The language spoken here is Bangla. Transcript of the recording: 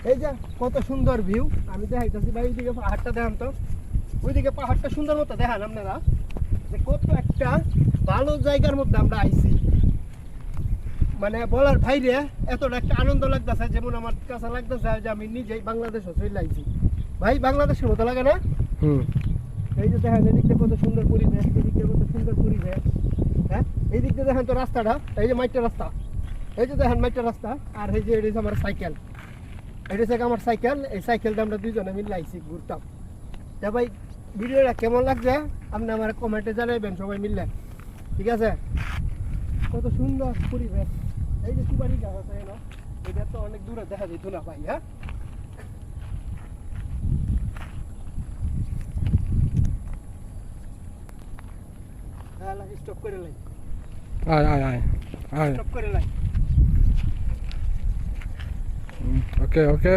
এই যে কত সুন্দর ভিউ, আমি দেখাইতেছি ভাই। ওইদিকে পাহাড়টা দেখান তো, ওইদিকে পাহাড়টা সুন্দর মতো দেখান আপনারা, যে কত একটা ভালো জায়গার মধ্যে আমরা আইছি। মানে বলার বাইরে এতটা একটা আনন্দ লাগতেছে, যেমন আমার কাছে লাগতেছে যে আমি নিজেই বাংলাদেশে চলে আইছি। ভাই বাংলাদেশের মতো লাগে না? এই যে দেখেন এদিকটা কত সুন্দর পরিবেশ, এদিকটা কত সুন্দর পরিবেশ। হ্যাঁ, এই দিক দিয়ে দেখেন তো রাস্তাটা, এই যে মাইটের রাস্তা, এই যে দেখেন মাইটের রাস্তা। আর এই যে এটা হচ্ছে আমার সাইকেল, এটা হচ্ছে আমার সাইকেল। এই সাইকেলটা আমরা দুইজনে মিলে আইছি ঘুরতাম। তা ভাই ভিডিওটা কেমন লাগছে আপনি আমার কমেন্টে জানাবেন সবাই মিললে, ঠিক আছে? কত সুন্দর পরিবেশ। এই যে সুপারি গাছ আছে না, এটা তো অনেক দূরে দেখা যেত না ভাই। হ্যাঁ, স্টপ করে লাই, স্টপ করে লাই। ওকে ওকে।